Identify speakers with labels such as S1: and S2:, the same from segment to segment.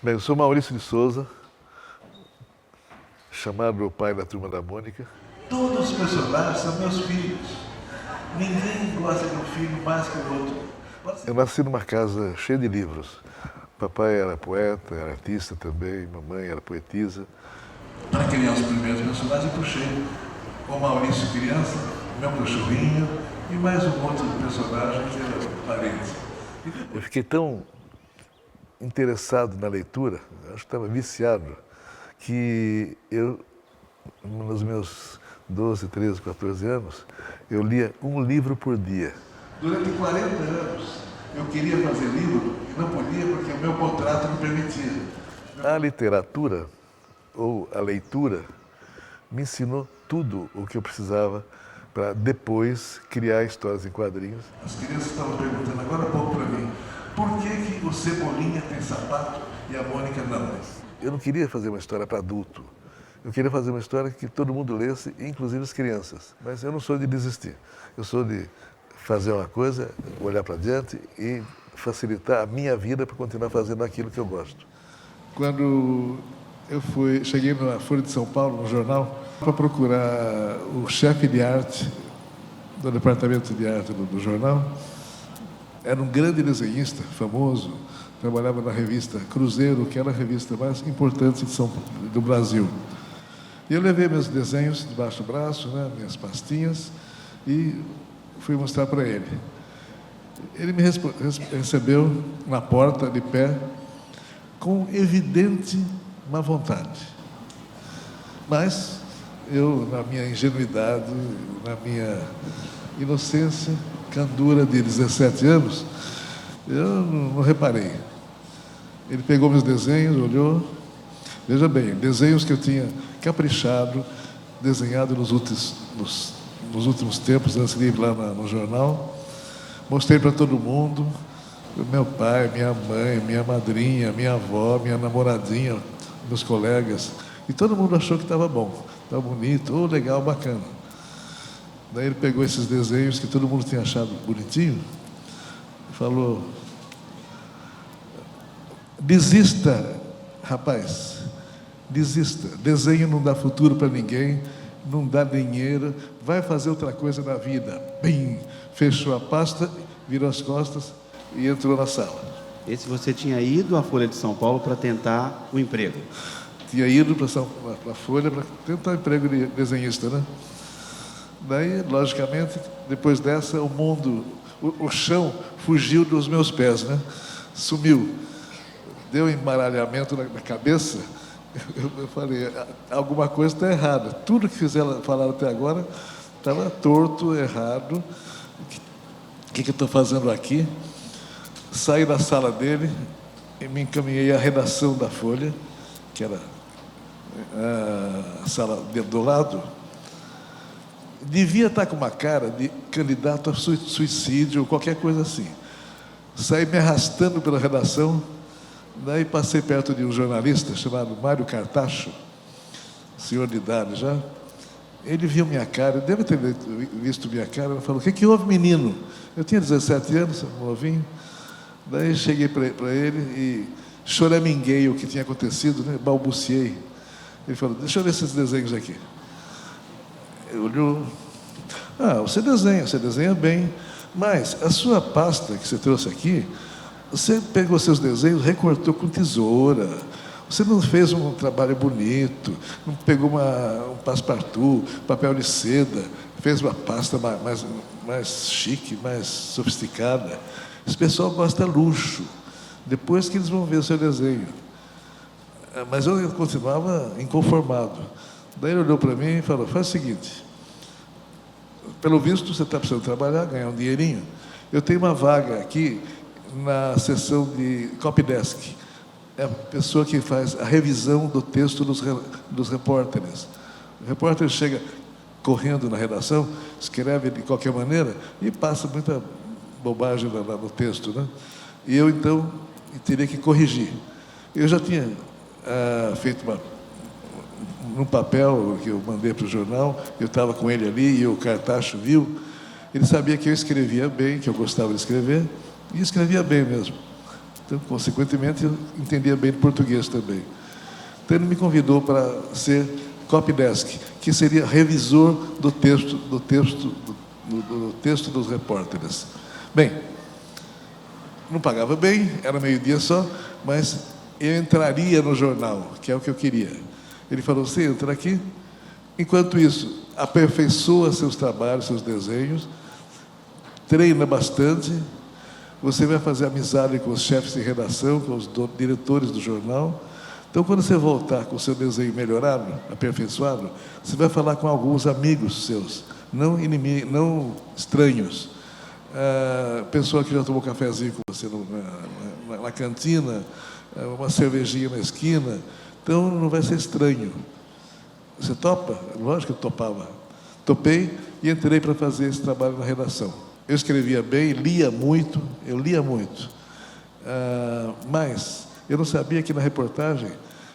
S1: Bem, eu sou Maurício de Souza, chamado o pai da Turma da Mônica.
S2: Todos os personagens são meus filhos. Ninguém gosta de um filho mais que o outro.
S1: Eu nasci numa casa cheia de livros. Papai era poeta, era artista também, mamãe era poetisa.
S2: Para criar os primeiros personagens, eu puxei o Maurício criança, meu cachorrinho e mais um outro personagem que era parente.
S1: Eu fiquei tão interessado na leitura, acho que estava viciado, que eu, nos meus 12, 13, 14 anos, eu lia um livro por dia.
S2: Durante 40 anos, eu queria fazer livro e não podia porque o meu contrato não permitia.
S1: A literatura, ou a leitura, me ensinou tudo o que eu precisava para depois criar histórias em quadrinhos.
S2: As crianças estavam perguntando agora há pouco para mim, por que o Cebolinha tem sapato e a Mônica não?
S1: Eu não queria fazer uma história para adulto. Eu queria fazer uma história que todo mundo lesse, inclusive as crianças. Mas eu não sou de desistir. Eu sou de fazer uma coisa, olhar para diante e facilitar a minha vida para continuar fazendo aquilo que eu gosto.
S3: Quando eu cheguei na Folha de São Paulo, no jornal, para procurar o chefe de arte do departamento de arte do jornal. Era um grande desenhista, famoso, trabalhava na revista Cruzeiro, que era a revista mais importante do Brasil. E eu levei meus desenhos debaixo do braço, né, minhas pastinhas, e fui mostrar para ele. Ele me recebeu na porta, de pé, com evidente má vontade. Mas eu, na minha ingenuidade, na minha inocência, candura de 17 anos, eu não reparei. Ele pegou meus desenhos, olhou. Veja bem, desenhos que eu tinha caprichado, desenhado nos últimos tempos, antes de ir lá no jornal. Mostrei para todo mundo, meu pai, minha mãe, minha madrinha, minha avó, minha namoradinha, meus colegas. E todo mundo achou que estava bom, estava bonito, legal, bacana. Daí ele pegou esses desenhos que todo mundo tinha achado bonitinho e falou: desista, rapaz, desista. Desenho não dá futuro para ninguém, não dá dinheiro, vai fazer outra coisa na vida. Bem, fechou a pasta, virou as costas e entrou na sala.
S4: Esse você tinha ido à Folha de São Paulo para tentar o emprego?
S3: Tinha ido para a Folha para tentar o emprego de desenhista, né? Daí, logicamente, depois dessa, o mundo, o chão fugiu dos meus pés, né? Sumiu. Deu um embaralhamento na cabeça. Eu falei, alguma coisa está errada. Tudo que falaram até agora estava torto, errado. O que eu estou fazendo aqui? Saí da sala dele e me encaminhei à redação da Folha, que era a sala do lado. Devia estar com uma cara de candidato a suicídio ou qualquer coisa assim. Saí me arrastando pela redação, daí passei perto de um jornalista chamado Mário Cartacho, senhor de idade já. Ele viu minha cara, deve ter visto minha cara, ele falou: o que houve, menino? Eu tinha 17 anos, novinho. Daí cheguei para ele e choraminguei o que tinha acontecido, né? Balbuciei. Ele falou: deixa eu ver esses desenhos aqui. Ele olhou: você desenha bem, mas a sua pasta que você trouxe aqui, você pegou seus desenhos, recortou com tesoura, você não fez um trabalho bonito, não pegou um passepartout, papel de seda, fez uma pasta mais chique, mais sofisticada. Esse pessoal gosta de luxo, depois que eles vão ver o seu desenho. Mas eu continuava inconformado. Daí ele olhou para mim e falou: faz o seguinte, pelo visto você está precisando trabalhar, ganhar um dinheirinho. Eu tenho uma vaga aqui na seção de copydesk. É a pessoa que faz a revisão do texto dos repórteres. O repórter chega correndo na redação, escreve de qualquer maneira e passa muita bobagem lá no texto, né? E eu, então, teria que corrigir. Eu já tinha feito num papel que eu mandei para o jornal, eu estava com ele ali e o Cartacho viu. Ele sabia que eu escrevia bem, que eu gostava de escrever, e escrevia bem mesmo. Então, consequentemente, eu entendia bem português também. Então, ele me convidou para ser copydesk, que seria revisor do texto dos repórteres. Bem, não pagava bem, era meio-dia só, mas eu entraria no jornal, que é o que eu queria. Ele falou, você entra aqui, enquanto isso, aperfeiçoa seus trabalhos, seus desenhos, treina bastante, você vai fazer amizade com os chefes de redação, com os diretores do jornal. Então, quando você voltar com o seu desenho melhorado, aperfeiçoado, você vai falar com alguns amigos seus, não inimigos, não estranhos. Pessoa que já tomou cafezinho com você na cantina, uma cervejinha na esquina. Então, não vai ser estranho. Você topa? Lógico que eu topava. Topei e entrei para fazer esse trabalho na redação. Eu escrevia bem, lia muito, mas eu não sabia que na reportagem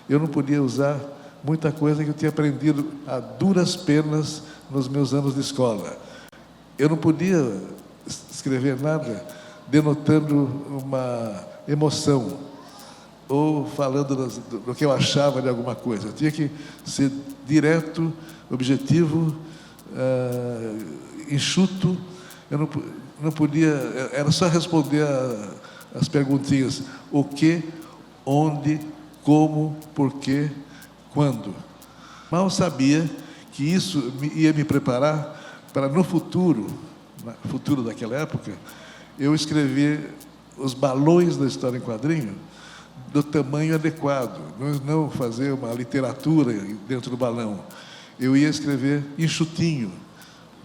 S3: eu não podia usar muita coisa que eu tinha aprendido a duras penas nos meus anos de escola. Eu não podia escrever nada denotando uma emoção ou falando do que eu achava de alguma coisa. Eu tinha que ser direto, objetivo, enxuto. Eu não podia, era só responder as perguntinhas: o que, onde, como, porquê, quando. Mal sabia que isso ia me preparar para, no futuro daquela época, eu escrever os balões da história em quadrinho do tamanho adequado, não fazer uma literatura dentro do balão. Eu ia escrever enxutinho,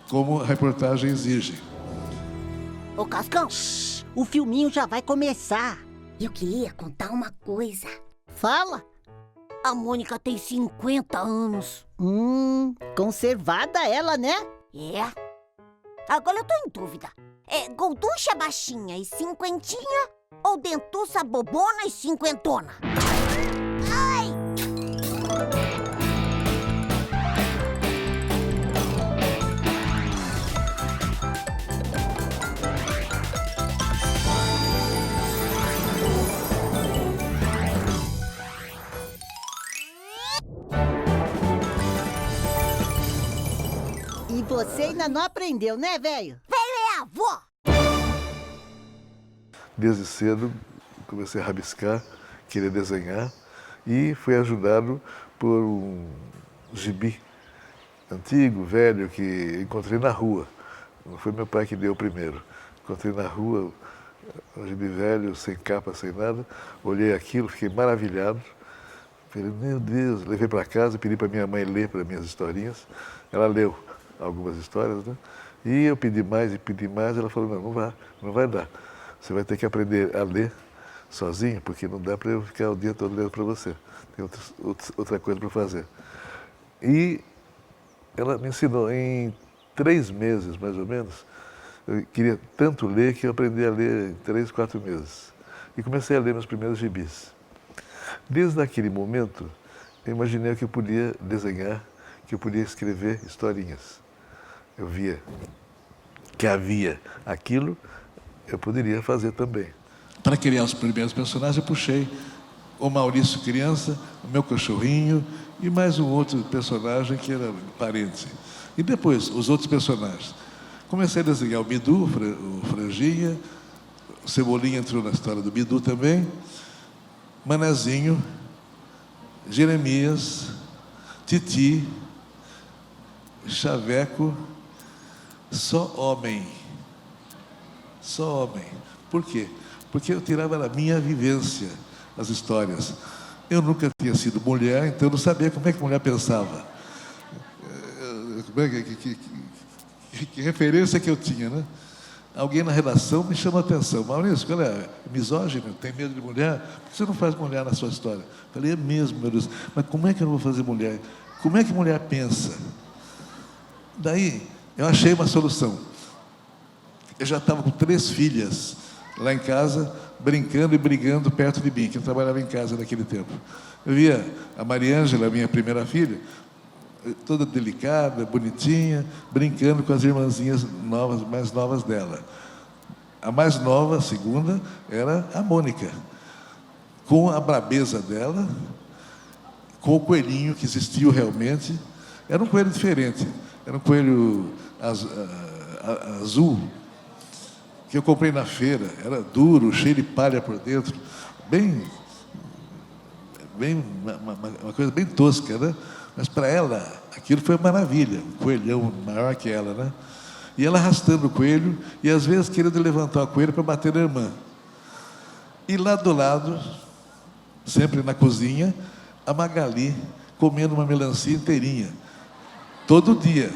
S3: como a reportagem exige.
S5: Ô, Cascão, o filminho já vai começar.
S6: Eu queria contar uma coisa.
S5: Fala.
S6: A Mônica tem 50 anos.
S5: Conservada ela, né?
S6: É. Agora eu tô em dúvida. É Golducha baixinha e cinquentinha ou Dentuça bobona e cinquentona? Ai!
S5: E você ainda não aprendeu, né, velho?
S6: Velho é avó!
S1: Desde cedo, comecei a rabiscar, querer desenhar, e fui ajudado por um gibi antigo, velho, que encontrei na rua. Não foi meu pai que deu o primeiro. Encontrei na rua, um gibi velho, sem capa, sem nada. Olhei aquilo, fiquei maravilhado. Falei, meu Deus, levei para casa, pedi para minha mãe ler para minhas historinhas. Ela leu algumas histórias, né? E eu pedi mais, ela falou, não vai dar. Você vai ter que aprender a ler sozinho, porque não dá para eu ficar o dia todo lendo para você. Tem outra coisa para fazer. E ela me ensinou em 3 meses, mais ou menos. Eu queria tanto ler que eu aprendi a ler em 3, 4 meses. E comecei a ler meus primeiros gibis. Desde aquele momento, eu imaginei que eu podia desenhar, que eu podia escrever historinhas. Eu via que havia aquilo, eu poderia fazer também.
S3: Para criar os primeiros personagens, eu puxei o Maurício criança, o meu cachorrinho e mais um outro personagem que era parente. E depois, os outros personagens. Comecei a desenhar o Bidu, o Franjinha, o Cebolinha entrou na história do Bidu também, Manezinho, Jeremias, Titi, Chaveco, só homem. Só homem. Por quê? Porque eu tirava da minha vivência as histórias. Eu nunca tinha sido mulher, então eu não sabia como é que mulher pensava. Que referência que eu tinha, né? Alguém na redação me chamou a atenção. Maurício, qual é? Misógino? Tem medo de mulher? Por que você não faz mulher na sua história? Eu falei, é mesmo, meu Deus. Mas como é que eu não vou fazer mulher? Como é que mulher pensa? Daí, eu achei uma solução. Eu já estava com 3 filhas lá em casa, brincando e brigando perto de mim, que eu trabalhava em casa naquele tempo. Eu via a Mariângela, minha primeira filha, toda delicada, bonitinha, brincando com as irmãzinhas mais novas dela. A mais nova, a segunda, era a Mônica. com a brabeza dela, com o coelhinho que existiu realmente. Era um coelho diferente, era um coelho azul, que eu comprei na feira. Era duro, cheio de palha por dentro, uma coisa bem tosca, né? Mas para ela, aquilo foi uma maravilha, um coelhão maior que ela, né? E ela arrastando o coelho, e às vezes querendo levantar o coelho para bater na irmã. E lá do lado, sempre na cozinha, a Magali comendo uma melancia inteirinha, todo dia.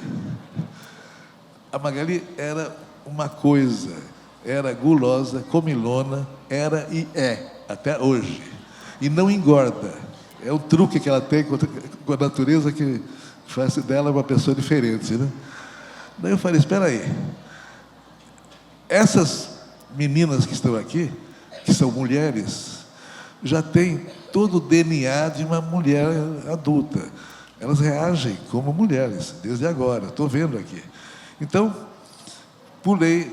S3: A Magali era uma coisa, era gulosa, comilona, era e é, até hoje. E não engorda. É um truque que ela tem com a natureza que faz dela uma pessoa diferente, né? Daí eu falei, espera aí, essas meninas que estão aqui, que são mulheres, já têm todo o DNA de uma mulher adulta. Elas reagem como mulheres, desde agora, estou vendo aqui. Então,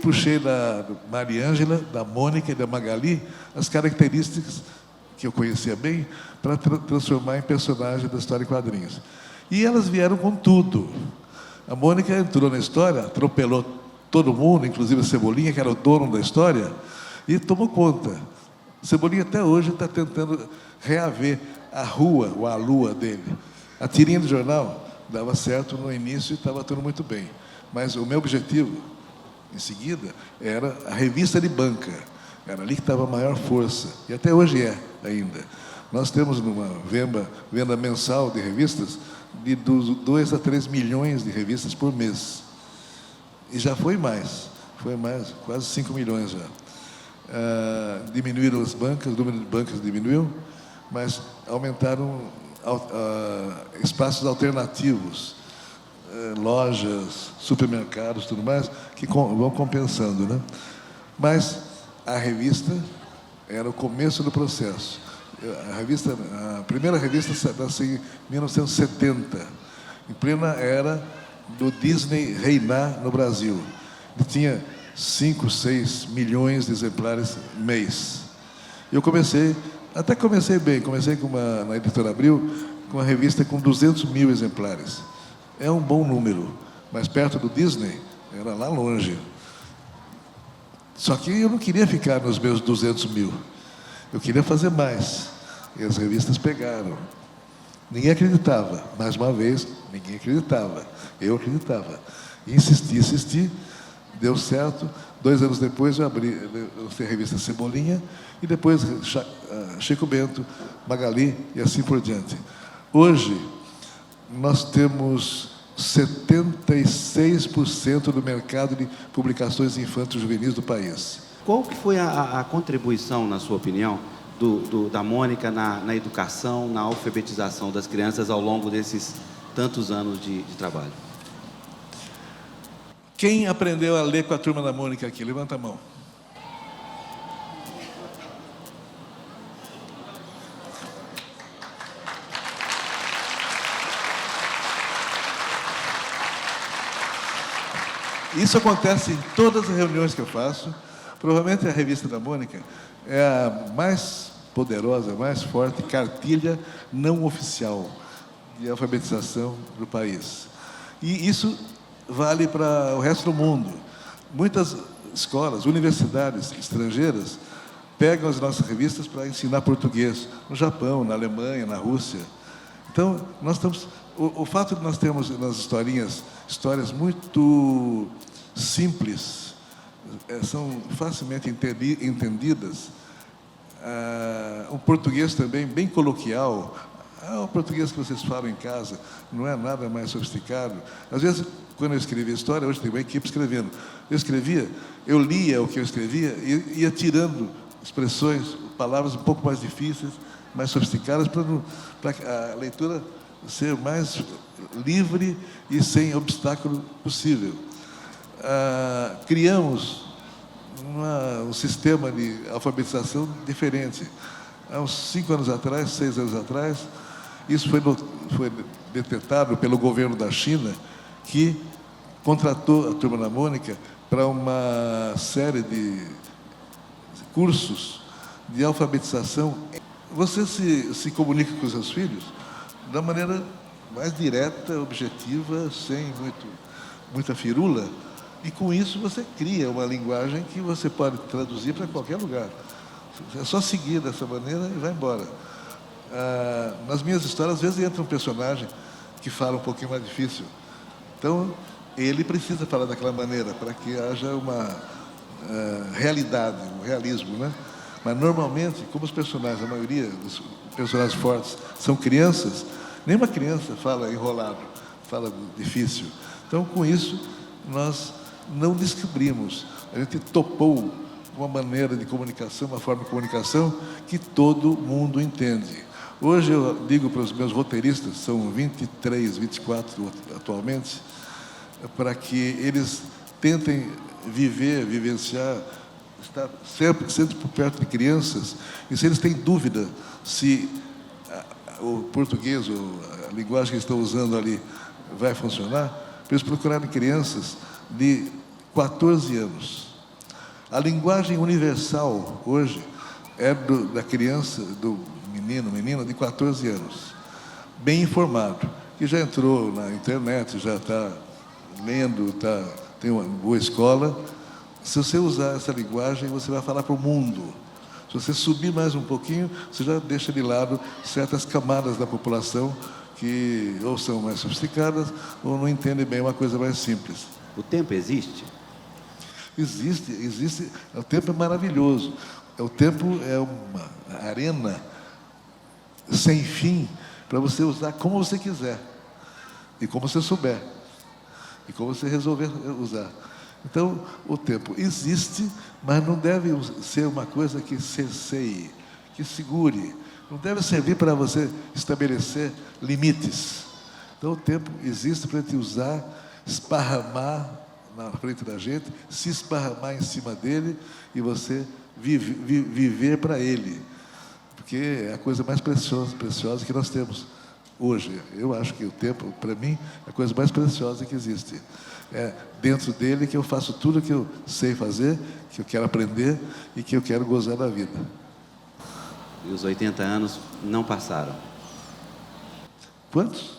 S3: puxei da Mariângela, da Mônica e da Magali as características que eu conhecia bem, para transformar em personagem da história em quadrinhos. E elas vieram com tudo. A Mônica entrou na história, atropelou todo mundo, inclusive a Cebolinha, que era o dono da história, e tomou conta. Cebolinha até hoje está tentando reaver a rua, ou a lua dele. A tirinha do jornal dava certo no início e estava tudo muito bem. Mas o meu objetivo, em seguida, era a revista de banca. Era ali que estava a maior força. E até hoje é ainda. Nós temos uma venda mensal de revistas de 2 a 3 milhões de revistas por mês. E já foi mais, quase 5 milhões já. Diminuíram as bancas, o número de bancas diminuiu, mas aumentaram espaços alternativos, lojas, supermercados, tudo mais, que vão compensando, né? Mas a revista era o começo do processo. A primeira revista nasceu em 1970, em plena era do Disney reinar no Brasil. Ele tinha 5, 6 milhões de exemplares mês. Eu comecei bem, na Editora Abril, com uma revista com 200 mil exemplares. É um bom número, mas perto do Disney, era lá longe. Só que eu não queria ficar nos meus 200 mil. Eu queria fazer mais. E as revistas pegaram. Ninguém acreditava. Mais uma vez, ninguém acreditava. Eu acreditava. E insisti. Deu certo. 2 anos depois, eu lancei a revista Cebolinha. E depois, Chico Bento, Magali e assim por diante. Hoje, nós temos 76% do mercado de publicações infantis juvenis do país.
S4: Qual que foi a contribuição, na sua opinião, da Mônica na educação, na alfabetização das crianças ao longo desses tantos anos de trabalho?
S3: Quem aprendeu a ler com a turma da Mônica aqui? Levanta a mão. Isso acontece em todas as reuniões que eu faço. Provavelmente a revista da Mônica é a mais poderosa, mais forte cartilha não oficial de alfabetização do país. E isso vale para o resto do mundo. Muitas escolas, universidades estrangeiras pegam as nossas revistas para ensinar português no Japão, na Alemanha, na Rússia. Então, nós estamos... O fato de nós termos nas histórias muito simples, são facilmente entendidas, um português também bem coloquial, o português que vocês falam em casa, não é nada mais sofisticado. Às vezes, quando eu escrevia história, hoje tem uma equipe escrevendo, eu lia o que eu escrevia e ia tirando expressões, palavras um pouco mais difíceis, mais sofisticadas, para a leitura ser mais livre e sem obstáculo possível. Criamos um sistema de alfabetização diferente. Há uns 5 anos atrás, 6 anos atrás, isso foi detectado pelo governo da China, que contratou a Turma da Mônica para uma série de cursos de alfabetização você se comunica com os seus filhos da maneira mais direta, objetiva, sem muita firula, e com isso você cria uma linguagem que você pode traduzir para qualquer lugar. É só seguir dessa maneira e vai embora. Nas minhas histórias, às vezes entra um personagem que fala um pouquinho mais difícil. Então, ele precisa falar daquela maneira para que haja uma realidade, um realismo, né? Mas, normalmente, como os personagens, a maioria dos personagens fortes são crianças, nenhuma criança fala enrolado, fala difícil. Então, com isso, nós não descobrimos. A gente topou uma maneira de comunicação, uma forma de comunicação que todo mundo entende. Hoje eu digo para os meus roteiristas, são 23, 24 atualmente, para que eles tentem vivenciar, estar sempre por perto de crianças, e se eles têm dúvida se o português, ou a linguagem que estão usando ali, vai funcionar, para eles procurarem crianças de 14 anos. A linguagem universal, hoje, é da criança, do menina de 14 anos, bem informado, que já entrou na internet, já está lendo, tem uma boa escola. Se você usar essa linguagem, você vai falar para o mundo. Se você subir mais um pouquinho, você já deixa de lado certas camadas da população que ou são mais sofisticadas ou não entendem bem uma coisa mais simples.
S4: O tempo existe?
S3: Existe. O tempo é maravilhoso. O tempo é uma arena sem fim para você usar como você quiser e como você souber e como você resolver usar. Então, o tempo existe, mas não deve ser uma coisa que cerceie, que segure. Não deve servir para você estabelecer limites. Então, o tempo existe para a gente usar, esparramar na frente da gente, se esparramar em cima dele e você viver para ele. Porque é a coisa mais preciosa que nós temos hoje. Eu acho que o tempo, para mim, é a coisa mais preciosa que existe. É dentro dele que eu faço tudo que eu sei fazer, que eu quero aprender e que eu quero gozar da vida.
S4: E os 80 anos não passaram.
S3: Quantos?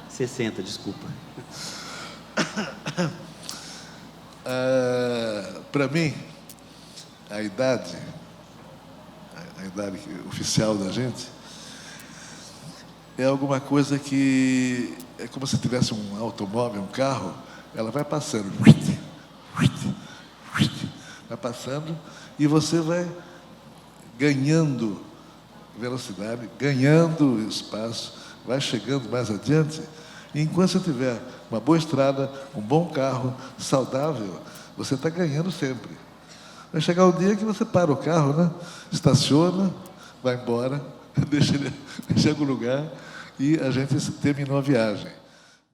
S4: 60, desculpa.
S3: Para mim, a idade oficial da gente, é alguma coisa que é como se tivesse um automóvel, um carro, ela vai passando, vai passando, e você vai ganhando velocidade, ganhando espaço, vai chegando mais adiante, e enquanto você tiver uma boa estrada, um bom carro, saudável, você está ganhando sempre. Vai chegar o dia que você para o carro, né? Estaciona, vai embora, deixa ele em algum lugar e a gente terminou a viagem.